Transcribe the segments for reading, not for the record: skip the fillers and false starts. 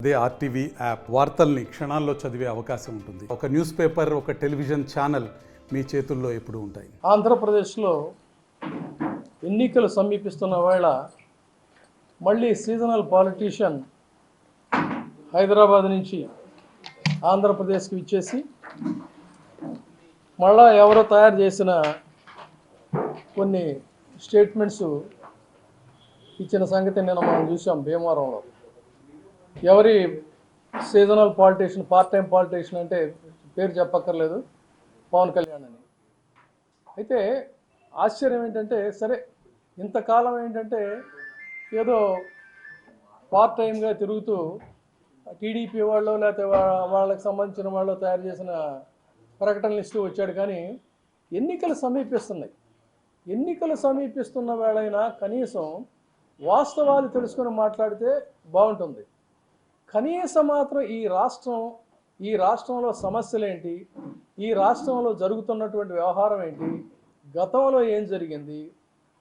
అదే RTV app వార్తల్ని క్షణాల్లో చదివే అవకాశం ఉంటుంది. ఒక న్యూస్ పేపర్, ఒక టెలివిజన్ ఛానల్ మీ చేతుల్లో ఎప్పుడూ ఉంటాయి. ఆంధ్రప్రదేశ్లో ఎన్నికలు సమీపిస్తున్న వేళ మళ్ళీ సీజనల్ పాలిటీషియన్ హైదరాబాద్ నుంచి ఆంధ్రప్రదేశ్కి ఇచ్చేసి మళ్ళా ఎవరో తయారు చేసిన కొన్ని స్టేట్మెంట్స్ ఇచ్చిన సంగతి నిన్న మనం చూసాం భీమవరంలో. ఎవరి seasonal politician, part time politician అంటే పేరు చెప్పక్కర్లేదు, పవన్ కళ్యాణ్ అని. అయితే ఆశ్చర్యం ఏంటంటే, సరే ఇంతకాలం ఏంటంటే ఏదో పార్ట్ టైంగా తిరుగుతూ టీడీపీ వాళ్ళు లేకపోతే వాళ్ళకి సంబంధించిన వాళ్ళు తయారు చేసిన ప్రకటనలు ఇస్తూ వచ్చాడు. కానీ ఎన్నికలు సమీపిస్తున్నాయి. ఎన్నికలు సమీపిస్తున్న వేళైనా కనీసం వాస్తవాలు తెలుసుకొని మాట్లాడితే బాగుంటుంది. కనీసం మాత్రం ఈ రాష్ట్రంలో సమస్యలు ఏంటి, ఈ రాష్ట్రంలో జరుగుతున్నటువంటి వ్యవహారం ఏంటి, గతంలో ఏం జరిగింది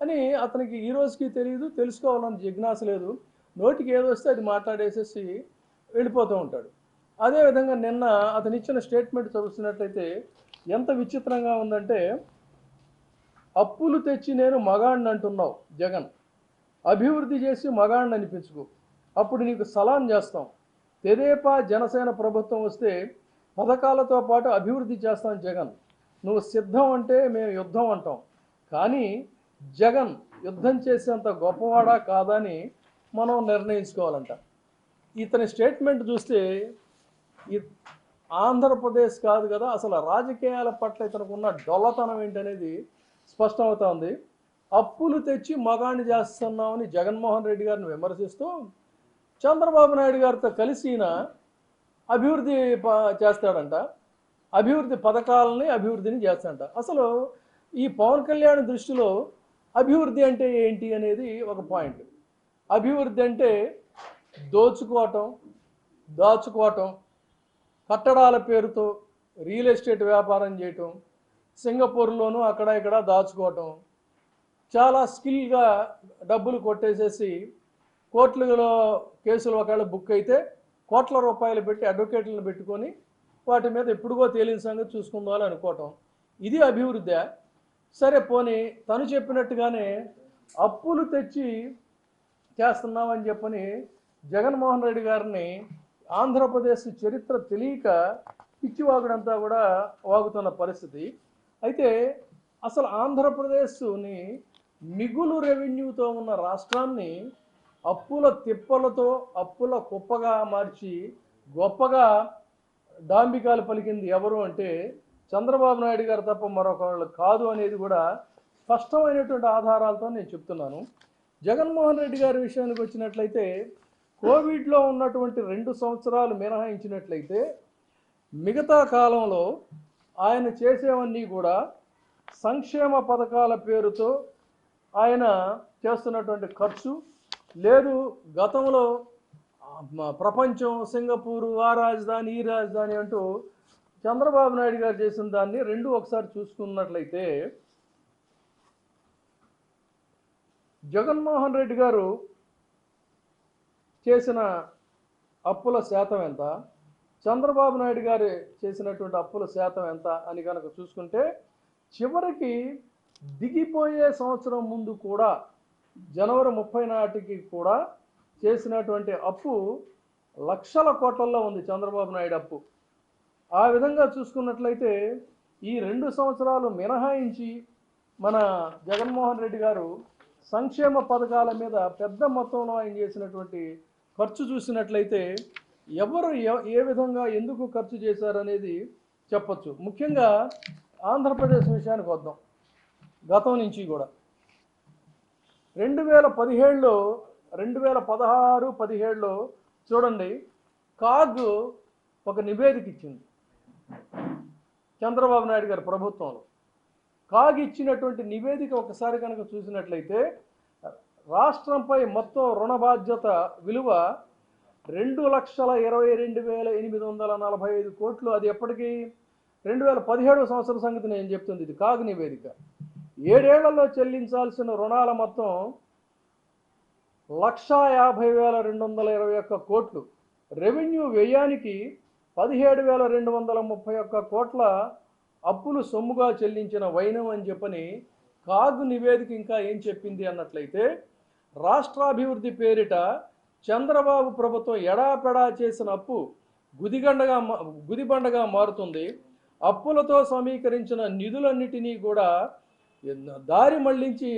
అని అతనికి ఈ రోజుకి తెలియదు, తెలుసుకోవాలని జిజ్ఞాస లేదు. నోటికి ఏదో వస్తే అది మాట్లాడేసేసి వెళ్ళిపోతూ ఉంటాడు. అదేవిధంగా నిన్న అతను ఇచ్చిన స్టేట్మెంట్ చదువుతున్నట్లయితే ఎంత విచిత్రంగా ఉందంటే, అప్పులు తెచ్చి నేను మగాడిని అంటున్నావు జగన్, అభివృద్ధి చేసి మగాడిని అనిపించుకో, అప్పుడు నీకు సలాం చేస్తాం. తెదేపా జనసేన ప్రభుత్వం వస్తే పథకాలతో పాటు అభివృద్ధి చేస్తాం జగన్, నువ్వు సిద్ధం అంటే మేము యుద్ధం అంటాం. కానీ జగన్ యుద్ధం చేసేంత గొప్పవాడా కాదని మనం నిర్ణయించుకోవాలంట. ఇతని స్టేట్మెంట్ చూస్తే ఆంధ్రప్రదేశ్ కాదు కదా, అసలు రాజకీయాల పట్ల ఇతనికి ఉన్న డొల్లతనం ఏంటనేది స్పష్టమవుతోంది. అప్పులు తెచ్చి మగాణ్ణి చేస్తున్నామని జగన్మోహన్ రెడ్డి గారిని విమర్శిస్తూ చంద్రబాబు నాయుడు గారితో కలిసి అభివృద్ధి చేస్తాడంట, అభివృద్ధి పథకాలని అభివృద్ధిని చేస్తాడంట. అసలు ఈ పవన్ కళ్యాణ్ దృష్టిలో అభివృద్ధి అంటే ఏంటి అనేది ఒక పాయింట్. అభివృద్ధి అంటే దాచుకోవటం, కట్టడాల పేరుతో రియల్ ఎస్టేట్ వ్యాపారం చేయటం, సింగపూర్లోనూ అక్కడ ఇక్కడ దాచుకోవటం, చాలా స్కిల్గా డబ్బులు కొట్టేసేసి కోట్లలో కేసులు ఒకవేళ బుక్ అయితే కోట్ల రూపాయలు పెట్టి అడ్వకేట్లను పెట్టుకొని వాటి మీద ఎప్పుడుగో తేలిన సంగతి చూసుకుందామని అనుకోవటం, ఇది అభివృద్ధి. సరే పోనీ తను చెప్పినట్టుగానే అప్పులు తెచ్చి చేస్తున్నామని చెప్పని జగన్మోహన్ రెడ్డి గారిని ఆంధ్రప్రదేశ్ చరిత్ర తెలియక పిచ్చివాగుడంతా కూడా వాగుతున్న పరిస్థితి. అయితే అసలు ఆంధ్రప్రదేశ్ని మిగులు రెవెన్యూతో ఉన్న రాష్ట్రాన్ని అప్పుల తిప్పలతో అప్పుల కుప్పగా మార్చి గొప్పగా డాంబికాలు పలికింది ఎవరు అంటే చంద్రబాబు నాయుడు గారు తప్ప మరొకళ్ళు కాదు అనేది కూడా స్పష్టమైనటువంటి ఆధారాలతో నేను చెప్తున్నాను. జగన్మోహన్ రెడ్డి గారి విషయానికి వచ్చినట్లయితే కోవిడ్లో ఉన్నటువంటి 2 సంవత్సరాలు మినహాయించినట్లయితే మిగతా కాలంలో ఆయన చేసేవన్నీ కూడా సంక్షేమ పథకాల పేరుతో ఆయన చేస్తున్నటువంటి ఖర్చు లేదు. గతంలో ప్రపంచం, సింగపూరు, ఆ రాజధాని ఈ రాజధాని అంటూ చంద్రబాబు నాయుడు గారు చేసిన దాన్ని రెండు ఒకసారి చూసుకున్నట్లయితే జగన్మోహన్ రెడ్డి గారు చేసిన అప్పుల శాతం ఎంత, చంద్రబాబు నాయుడు గారు చేసినటువంటి అప్పుల శాతం ఎంత అని కనుక చూసుకుంటే చివరికి దిగిపోయే సంవత్సరం ముందు కూడా జనవరి 30 నాటికి కూడా చేసినటువంటి అప్పు లక్షల కోట్లలో ఉంది చంద్రబాబు నాయుడు అప్పు. ఆ విధంగా చూసుకున్నట్లయితే ఈ 2 సంవత్సరాలు మినహాయించి మన జగన్మోహన్ రెడ్డి గారు సంక్షేమ పథకాల మీద పెద్ద మొత్తంలో ఆయన చేసినటువంటి ఖర్చు చూసినట్లయితే ఎవరు ఏ విధంగా ఎందుకు ఖర్చు చేశారనేది చెప్పచ్చు. ముఖ్యంగా ఆంధ్రప్రదేశ్ విషయానికి వద్దాం. గతం నుంచి కూడా 2017లో 2016-17లో చూడండి, కాగ్ ఒక నివేదిక ఇచ్చింది చంద్రబాబు నాయుడు గారి ప్రభుత్వంలో. కాగ్ ఇచ్చినటువంటి నివేదిక ఒకసారి కనుక చూసినట్లయితే రాష్ట్రంపై మొత్తం రుణ బాధ్యత విలువ 2,22,845 కోట్లు. అది ఎప్పటికీ 2017 సంవత్సరం సంగతి నేను చెప్తుంది. ఇది కాగ్ నివేదిక. 7 ఏళ్లలో చెల్లించాల్సిన రుణాల మొత్తం 1,50,221 కోట్లు. రెవెన్యూ వ్యయానికి 17,231 కోట్ల అప్పులు సొమ్ముగా చెల్లించిన వైనం అని చెప్పని కాగ్ నివేదిక ఇంకా ఏం చెప్పింది అన్నట్లయితే, రాష్ట్రాభివృద్ధి పేరిట చంద్రబాబు ప్రభుత్వం ఎడాపెడా చేసిన అప్పు గుదిబండగా మారుతుంది. అప్పులతో సమీకరించిన నిధులన్నిటినీ కూడా దారి మళ్లించి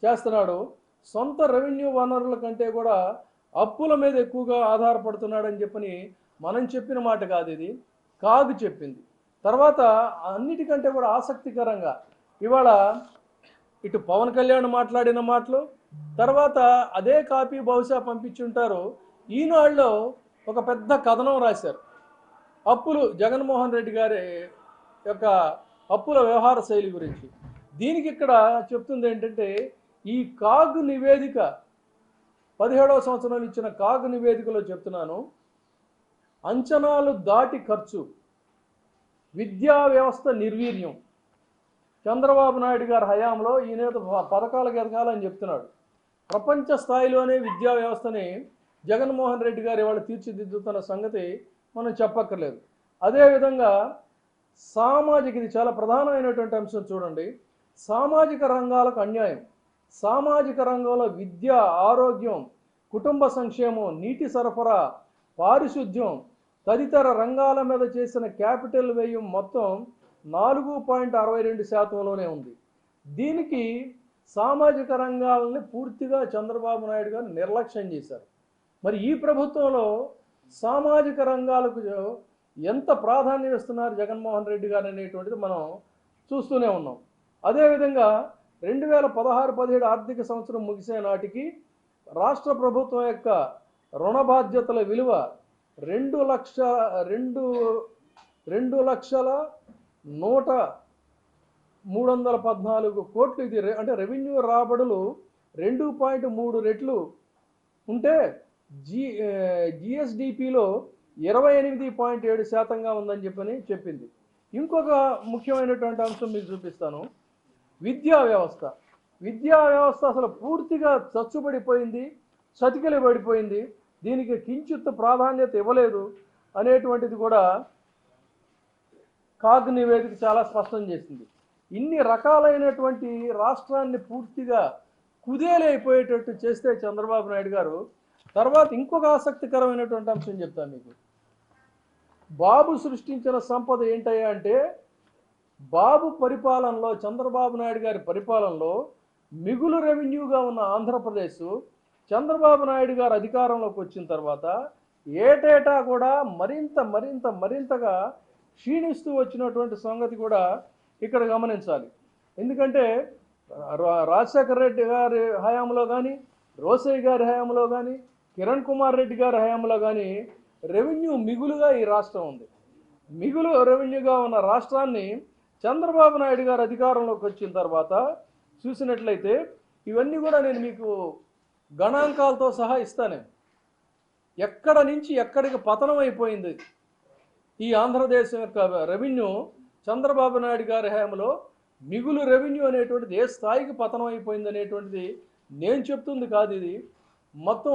చేస్తున్నాడు. సొంత రెవెన్యూ వనరుల కంటే కూడా అప్పుల మీద ఎక్కువగా ఆధారపడుతున్నాడని చెప్పని మనం చెప్పిన మాట కాదు, ఇది కాగ్ చెప్పింది. తర్వాత అన్నిటికంటే కూడా ఆసక్తికరంగా ఇవాళ ఇటు పవన్ కళ్యాణ్ మాట్లాడిన మాటలు, తర్వాత అదే కాపీ బహుశా పంపించుంటారు, ఈనాడులో ఒక పెద్ద కథనం రాశారు అప్పులు జగన్మోహన్ రెడ్డి గారి యొక్క అప్పుల వ్యవహార శైలి గురించి. దీనికి ఇక్కడ చెప్తుంది ఏంటంటే, ఈ కాగ్ నివేదిక 17వ సంవత్సరంలో ఇచ్చిన కాగ్ నివేదికలో చెప్తున్నాను, అంచనాలు దాటి ఖర్చు, విద్యా వ్యవస్థ నిర్వీర్యం. చంద్రబాబు నాయుడు గారి హయాంలో ఈయన పథకాలకు ఎదగాలని చెప్తున్నాడు. ప్రపంచ స్థాయిలోనే విద్యా వ్యవస్థని జగన్మోహన్ రెడ్డి గారు ఇవాళ తీర్చిదిద్దుతున్న సంగతి మనం చెప్పక్కర్లేదు. అదేవిధంగా ఇది చాలా ప్రధానమైనటువంటి అంశం. చూడండి, సామాజిక రంగాలకు అన్యాయం, సామాజిక రంగంలో విద్య, ఆరోగ్యం, కుటుంబ సంక్షేమం, నీటి సరఫరా, పారిశుద్ధ్యం తదితర రంగాల మీద చేసిన క్యాపిటల్ వ్యయం మొత్తం 4.62%లోనే ఉంది. దీనికి సామాజిక రంగాలని పూర్తిగా చంద్రబాబు నాయుడు గారు నిర్లక్ష్యం చేశారు. మరి ఈ ప్రభుత్వంలో సామాజిక రంగాలకు ఎంత ప్రాధాన్యం ఇస్తున్నారు జగన్మోహన్ రెడ్డి గారు అనేటువంటిది మనం చూస్తూనే ఉన్నాం. అదేవిధంగా 2016-17 ఆర్థిక సంవత్సరం ముగిసే నాటికి రాష్ట్ర ప్రభుత్వం యొక్క రుణ బాధ్యతల విలువ 2,01,314 కోట్లు. ఇది అంటే రెవెన్యూ రాబడులు 2.3 రెట్లు ఉంటే జిఎస్డిపిలో 28.7%గా ఉందని చెప్పింది. ఇంకొక ముఖ్యమైనటువంటి అంశం మీకు చూపిస్తాను. విద్యా వ్యవస్థ అసలు పూర్తిగా చచ్చుబడిపోయింది, చతికిలబడిపోయింది. దీనికి కించిత్ ప్రాధాన్యత ఇవ్వలేదు అనేటువంటిది కూడా కాగ్ నివేదిక చాలా స్పష్టం చేసింది. ఇన్ని రకాలైనటువంటి రాష్ట్రాన్ని పూర్తిగా కుదేలైపోయేటట్టు చేస్తే చంద్రబాబు నాయుడు గారు, తర్వాత ఇంకొక ఆసక్తికరమైనటువంటి అంశం చెప్తాను మీకు. బాబు సృష్టించిన సంపద ఏంటయ్యా అంటే, బాబు పరిపాలనలో, చంద్రబాబు నాయుడు గారి పరిపాలనలో మిగులు రెవెన్యూగా ఉన్న ఆంధ్రప్రదేశ్ చంద్రబాబు నాయుడు గారు అధికారంలోకి వచ్చిన తర్వాత ఏటేటా కూడా మరింతగా క్షీణిస్తూ వచ్చినటువంటి సంగతి కూడా ఇక్కడ గమనించాలి. ఎందుకంటే రాజశేఖర రెడ్డి గారి హయాంలో కానీ, రోసయ్య గారి హయాంలో కానీ, కిరణ్ కుమార్ రెడ్డి గారి హయాంలో కానీ రెవెన్యూ మిగులుగా ఈ రాష్ట్రం ఉంది. మిగులు రెవెన్యూగా ఉన్న రాష్ట్రాన్ని చంద్రబాబు నాయుడు గారు అధికారంలోకి వచ్చిన తర్వాత చూసినట్లయితే ఇవన్నీ కూడా నేను మీకు గణాంకాలతో సహా ఇస్తాను. ఎక్కడ నుంచి ఎక్కడికి పతనం అయిపోయింది ఈ ఆంధ్రదేశం యొక్క రెవెన్యూ చంద్రబాబు నాయుడు గారి హయాంలో, మిగులు రెవెన్యూ అనేటువంటిది ఏ స్థాయికి పతనం అయిపోయింది అనేటువంటిది నేను చెప్తుంది కాదు. ఇది మొత్తం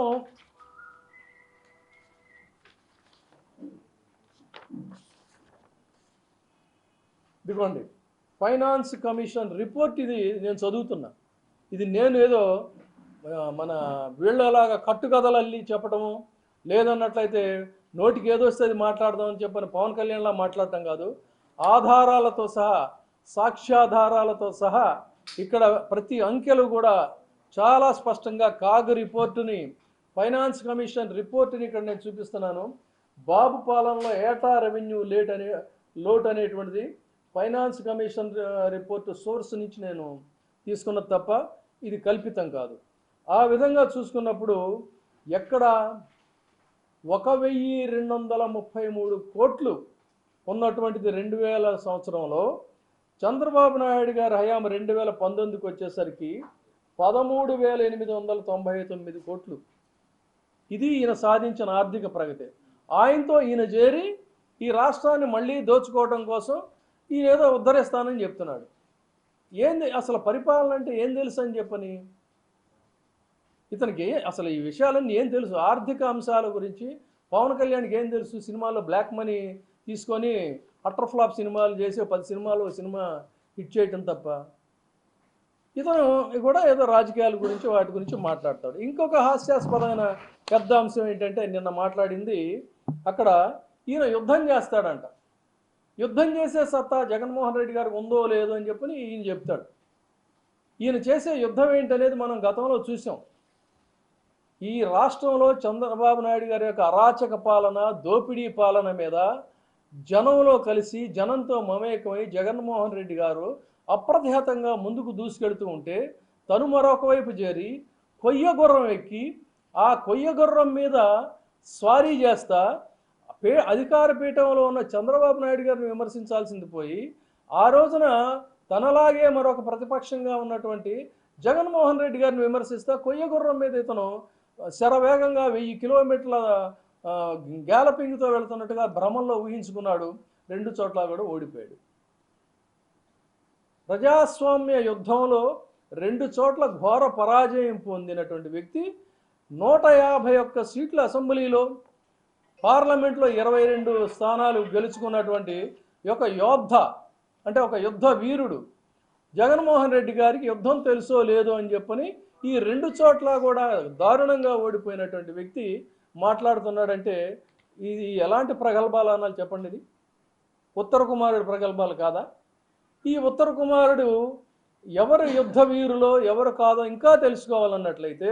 ఇదిగోండి, ఫైనాన్స్ కమిషన్ రిపోర్ట్. ఇది నేను చదువుతున్నా. ఇది నేను ఏదో మన వీళ్ళలాగా కట్టుకథలు అల్లి చెప్పడము, లేదన్నట్లయితే నోటికి ఏదో వస్తే అది మాట్లాడదామని చెప్పని పవన్ కళ్యాణ్లా మాట్లాడటం కాదు. ఆధారాలతో సహా, సాక్ష్యాధారాలతో సహా ఇక్కడ ప్రతి అంకెలు కూడా చాలా స్పష్టంగా కాగ్ రిపోర్టుని, ఫైనాన్స్ కమిషన్ రిపోర్టుని ఇక్కడ నేను చూపిస్తున్నాను. బాబు పాలనలో ఏటా రెవెన్యూ లోటు అనేటువంటిది ఫైనాన్స్ కమిషన్ రిపోర్టు సోర్స్ నుంచి నేను తీసుకున్నది తప్ప ఇది కల్పితం కాదు. ఆ విధంగా చూసుకున్నప్పుడు ఎక్కడ 1,233 కోట్లు ఉన్నటువంటిది 2000 సంవత్సరంలో, చంద్రబాబు నాయుడు గారి హయాం 2019కి వచ్చేసరికి 13,899 కోట్లు. ఇది ఈయన సాధించిన ఆర్థిక ప్రగతి. ఆయనతో ఈయన చేరి ఈ రాష్ట్రాన్ని మళ్ళీ దోచుకోవడం కోసం ఈయన ఏదో ఉద్ధరిస్తానని చెప్తున్నాడు. ఏంది అసలు పరిపాలన అంటే ఏం తెలుసు అని చెప్పని ఇతనికి అసలు ఈ విషయాలన్నీ ఏం తెలుసు? ఆర్థిక అంశాల గురించి, పవన్ కళ్యాణ్కి ఏం తెలుసు? సినిమాల్లో బ్లాక్ మనీ తీసుకొని అటర్ ఫ్లాప్ సినిమాలు చేసి 10 సినిమాలు సినిమా హిట్ చేయటం తప్ప. ఇతను కూడా ఏదో రాజకీయాల గురించి వాటి గురించి మాట్లాడతాడు. ఇంకొక హాస్యాస్పదమైన పెద్ద అంశం ఏంటంటే నిన్న మాట్లాడింది, అక్కడ ఈయన యుద్ధం చేస్తాడంట. యుద్ధం చేసే సత్తా జగన్మోహన్ రెడ్డి గారికి ఉందో లేదో అని చెప్పని ఈయన చెప్తాడు. ఈయన చేసే యుద్ధం ఏంటనేది మనం గతంలో చూసాం. ఈ రాష్ట్రంలో చంద్రబాబు నాయుడు గారి యొక్క అరాచక పాలన, దోపిడీ పాలన మీద జనంలో కలిసి జనంతో మమేకమై జగన్మోహన్ రెడ్డి గారు అప్రతిహతంగా ముందుకు దూసుకెడుతూ ఉంటే తను మరొక వైపు చేరి కొయ్య గుర్రం ఎక్కి ఆ కొయ్య గుర్రం మీద స్వారీ చేస్తా అధికార పీఠంలో ఉన్న చంద్రబాబు నాయుడు గారిని విమర్శించాల్సింది పోయి ఆ రోజున తనలాగే మరొక ప్రతిపక్షంగా ఉన్నటువంటి జగన్మోహన్ రెడ్డి గారిని విమర్శిస్తా కొయ్య గుర్రం మీద ఇతను శరవేగంగా 1000 కిలోమీటర్ల గ్యాలపింగ్తో వెళుతున్నట్టుగా భ్రమంలో ఊహించుకున్నాడు. 2 చోట్ల కూడా ఓడిపోయాడు. ప్రజాస్వామ్య యుద్ధంలో 2 చోట్ల ఘోర పరాజయం పొందినటువంటి వ్యక్తి 151 సీట్ల అసెంబ్లీలో, పార్లమెంట్లో 22 స్థానాలు గెలుచుకున్నటువంటి ఒక యోద్ధ, అంటే ఒక యుద్ధ వీరుడు జగన్మోహన్ రెడ్డి గారికి యుద్ధం తెలుసో లేదో అని చెప్పని ఈ 2 చోట్ల కూడా దారుణంగా ఓడిపోయినటువంటి వ్యక్తి మాట్లాడుతున్నాడంటే ఇది ఎలాంటి ప్రగల్భాలు అనాలి చెప్పండి? ఇది ఉత్తర కుమారుడు ప్రగల్భాలు కాదా? ఈ ఉత్తర కుమారుడు ఎవరు యుద్ధ వీరులో ఎవరు కాదో ఇంకా తెలుసుకోవాలన్నట్లయితే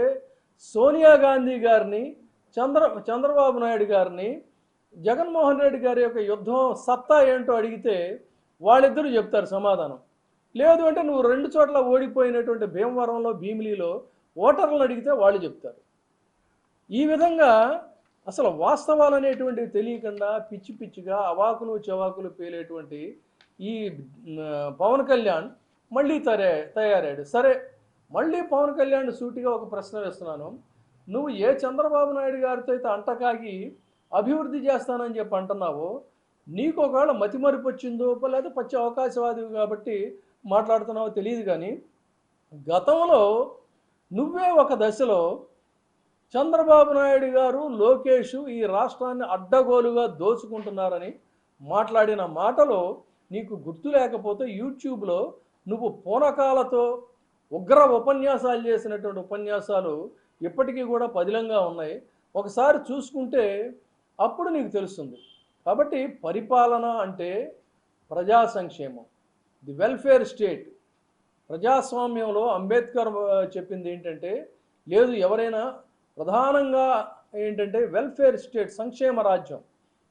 సోనియా గాంధీ గారిని, చంద్రబాబు నాయుడు గారిని, జగన్మోహన్ రెడ్డి గారి యొక్క యుద్ధం సత్తా ఏంటో అడిగితే వాళ్ళిద్దరూ చెప్తారు సమాధానం. లేదు అంటే నువ్వు 2 చోట్ల ఓడిపోయినటువంటి భీమవరంలో, భీమిలిలో ఓటర్లను అడిగితే వాళ్ళు చెప్తారు. ఈ విధంగా అసలు వాస్తవాలు అనేటువంటివి తెలియకుండా పిచ్చి పిచ్చిగా అవాకులు చవాకులు పేలేటువంటి ఈ పవన్ కళ్యాణ్ మళ్ళీ తయారాడు. సరే, మళ్ళీ పవన్ కళ్యాణ్ సూటిగా ఒక ప్రశ్న వేస్తున్నాను. నువ్వు ఏ చంద్రబాబు నాయుడు గారితో అయితే అంటకాగి అభివృద్ధి చేస్తానని చెప్పి అంటున్నావో, నీకు ఒకవేళ మతిమరుపు వచ్చిందో లేదా పచ్చి అవకాశవాది కాబట్టి మాట్లాడుతున్నావో తెలియదు, కానీ గతంలో నువ్వే ఒక దశలో చంద్రబాబు నాయుడు గారు, లోకేష్ ఈ రాష్ట్రాన్ని అడ్డగోలుగా దోచుకుంటున్నారని మాట్లాడిన మాటలో నీకు గుర్తు లేకపోతే యూట్యూబ్లో నువ్వు పూనకాలతో ఉగ్ర ఉపన్యాసాలు చేసినటువంటి ఉపన్యాసాలు ఇప్పటికీ కూడా పదిలంగా ఉన్నాయి. ఒకసారి చూసుకుంటే అప్పుడు నీకు తెలుస్తుంది. కాబట్టి పరిపాలన అంటే ప్రజా సంక్షేమం, ది వెల్ఫేర్ స్టేట్. ప్రజాస్వామ్యంలో అంబేద్కర్ చెప్పింది ఏంటంటే, లేదు ఎవరైనా ప్రధానంగా ఏంటంటే వెల్ఫేర్ స్టేట్, సంక్షేమ రాజ్యం.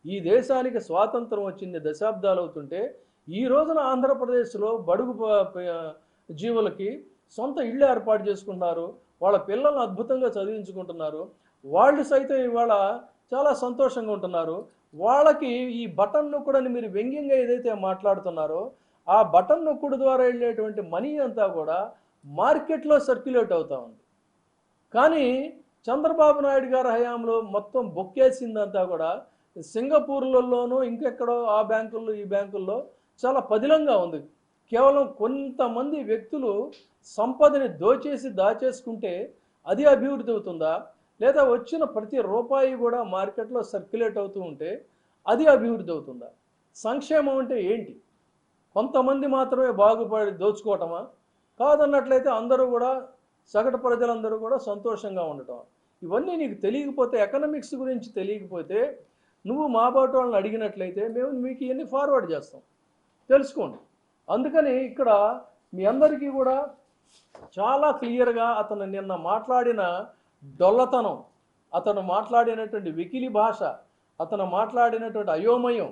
ఈ దేశానికి స్వాతంత్రం వచ్చింది దశాబ్దాలు అవుతుంటే ఈ రోజున ఆంధ్రప్రదేశ్లో బడుగు జీవులకి సొంత ఇళ్ళు ఏర్పాటు చేసుకుంటున్నారు, వాళ్ళ పిల్లలను అద్భుతంగా చదివించుకుంటున్నారు, వాళ్ళు సైతం ఇవాళ చాలా సంతోషంగా ఉంటున్నారు. వాళ్ళకి ఈ బటన్ నొక్కుడని మీరు వ్యంగ్యంగా ఏదైతే మాట్లాడుతున్నారో ఆ బటన్ నొక్కుడు ద్వారా వెళ్ళేటువంటి మనీ అంతా కూడా మార్కెట్లో సర్క్యులేట్ అవుతూ ఉంది. కానీ చంద్రబాబు నాయుడు గారి హయాంలో మొత్తం బొక్కేసిందంతా కూడా సింగపూర్లలోనూ ఇంకెక్కడో ఆ బ్యాంకుల్లో ఈ బ్యాంకుల్లో చాలా పదిలంగా ఉంది. కేవలం కొంతమంది వ్యక్తులు సంపదని దాచేసుకుంటే అది అభివృద్ధి అవుతుందా, లేదా వచ్చిన ప్రతి రూపాయి కూడా మార్కెట్లో సర్క్యులేట్ అవుతూ ఉంటే అది అభివృద్ధి అవుతుందా? సంక్షేమం అంటే ఏంటి? కొంతమంది మాత్రమే బాగుపడి దోచుకోవటమా? కాదన్నట్లయితే అందరూ కూడా, సగటు ప్రజలందరూ కూడా సంతోషంగా ఉండటం. ఇవన్నీ నీకు తెలియకపోతే, ఎకనామిక్స్ గురించి తెలియకపోతే నువ్వు మా బాటు వాళ్ళని అడిగినట్లయితే మేము మీకు ఇవన్నీ ఫార్వర్డ్ చేస్తాం, తెలుసుకోండి. అందుకని ఇక్కడ మీ అందరికీ కూడా చాలా క్లియర్గా అతను నిన్న మాట్లాడిన డొల్లతనం, అతను మాట్లాడినటువంటి వికిలి భాష, అతను మాట్లాడినటువంటి అయోమయం,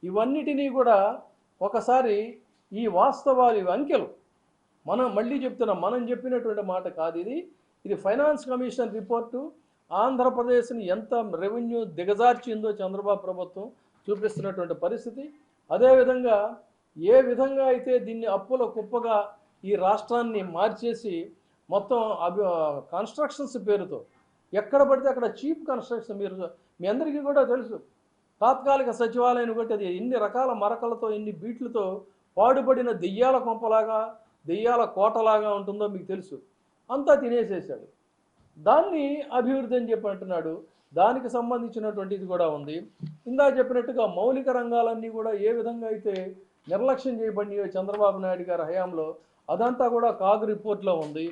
ఇవన్నిటినీ కూడా ఒకసారి ఈ వాస్తవాలు, ఇవి అంకెలు మనం మళ్ళీ చెప్తున్నాం, మనం చెప్పినటువంటి మాట కాదు ఇది ఫైనాన్స్ కమిషన్ రిపోర్టు. ఆంధ్రప్రదేశ్ని ఎంత రెవెన్యూ దిగజార్చిందో చంద్రబాబు ప్రభుత్వం చూపిస్తున్నటువంటి పరిస్థితి. అదేవిధంగా ఏ విధంగా అయితే దీన్ని అప్పుల కుప్పగా ఈ రాష్ట్రాన్ని మార్చేసి మొత్తం కన్స్ట్రక్షన్స్ పేరుతో ఎక్కడ పడితే అక్కడ చీప్ కన్స్ట్రక్షన్, మీ అందరికీ కూడా తెలుసు, తాత్కాలిక సచివాలయం ఒకటి అది ఎన్ని రకాల మరకలతో ఎన్ని బీట్లతో పాడుపడిన దెయ్యాల కొంపలాగా దెయ్యాల కోటలాగా ఉంటుందో మీకు తెలుసు. అంతా తినేసేసాడు. దాన్ని అభివృద్ధి అని చెప్పి అంటున్నాడు. దానికి సంబంధించినటువంటిది కూడా ఉంది. ఇందా చెప్పినట్టుగా మౌలిక రంగాలన్నీ కూడా ఏ విధంగా అయితే నిర్లక్ష్యం చేయబడినాయో చంద్రబాబు నాయుడు గారి హయాంలో, అదంతా కూడా కాగ్ రిపోర్ట్లో ఉంది.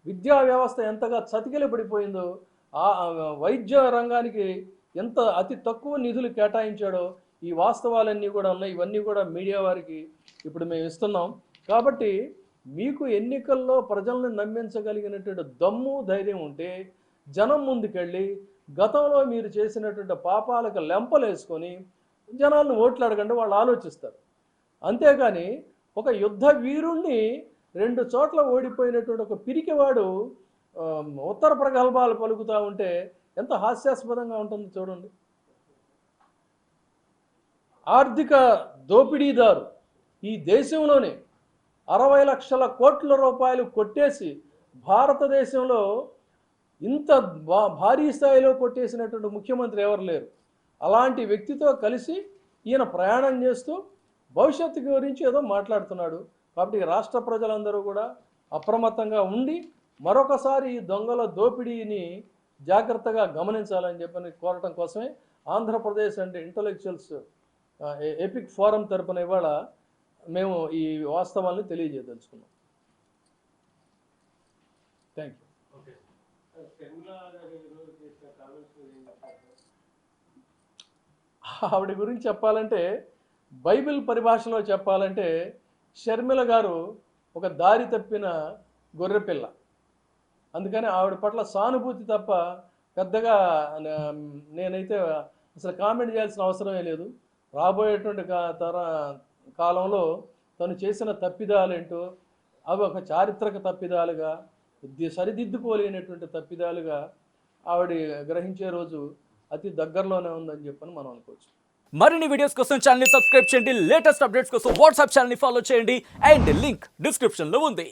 విద్యా వ్యవస్థ ఎంతగా చతికిలపడిపోయిందో, ఆ వైద్య రంగానికి ఎంత అతి తక్కువ నిధులు కేటాయించాడో ఈ వాస్తవాలన్నీ కూడా ఉన్నాయి. ఇవన్నీ కూడా మీడియా వారికి ఇప్పుడు మేము ఇస్తున్నాం. కాబట్టి మీకు ఎన్నికల్లో ప్రజల్ని నమ్మించగలిగినటువంటి దమ్ము ధైర్యం ఉంటే జనం ముందుకెళ్ళి గతంలో మీరు చేసినటువంటి పాపాలకు లెంపలేసుకొని జనాలను ఓట్లు అడగండి, వాళ్ళు ఆలోచిస్తారు. అంతేగాని ఒక యుద్ధ వీరుణ్ణి 2 చోట్ల ఓడిపోయినటువంటి ఒక పిరికివాడు ఉత్తర ప్రగల్భాలు పలుకుతూ ఉంటే ఎంత హాస్యాస్పదంగా ఉంటుందో చూడండి. ఆర్థిక దోపిడీదారు ఈ దేశంలోనే 60 లక్షల కోట్ల రూపాయలు కొట్టేసి, భారతదేశంలో ఇంత భారీ స్థాయిలో కొట్టేసినటువంటి ముఖ్యమంత్రి ఎవరు లేరు. అలాంటి వ్యక్తితో కలిసి ఈయన ప్రయాణం చేస్తూ భవిష్యత్తు గురించి ఏదో మాట్లాడుతున్నాడు. కాబట్టి రాష్ట్ర ప్రజలందరూ కూడా అప్రమత్తంగా ఉండి మరొకసారి ఈ దొంగల దోపిడీని జాగ్రత్తగా గమనించాలని చెప్పని కోరటం కోసమే Andhra Pradesh and intellectuals epic forum తరపున ఇవాళ మేము ఈ వాస్తవాన్ని తెలియజేయదలుచుకున్నాం. Thank you. ఆవిడ గురించి చెప్పాలంటే, బైబిల్ పరిభాషలో చెప్పాలంటే, షర్మిల గారు ఒక దారి తప్పిన గొర్రెపిల్ల. అందుకని ఆవిడ పట్ల సానుభూతి తప్ప పెద్దగా నేనైతే అసలు కామెంట్ చేయాల్సిన అవసరమే లేదు. రాబోయేటువంటి కాలంలో తను చేసిన తప్పిదాలేంటో అవి ఒక చారిత్రక తప్పిదాలుగా, సరిదిద్దుకోలేనటువంటి తప్పిదాలుగా ఆవిడ గ్రహించే రోజు అతి దగ్గరలోనే ఉందని చెప్పని మనం అనుకోవచ్చు. మరిన్ని వీడియోస్ కోసం ఛానల్ ని సబ్స్క్రైబ్ చేయండి. లేటెస్ట్ అప్డేట్స్ కోసం వాట్సాప్ ఛానల్ ని ఫాలో చేయండి. అండ్ లింక్ డిస్క్రిప్షన్ లో ఉంది.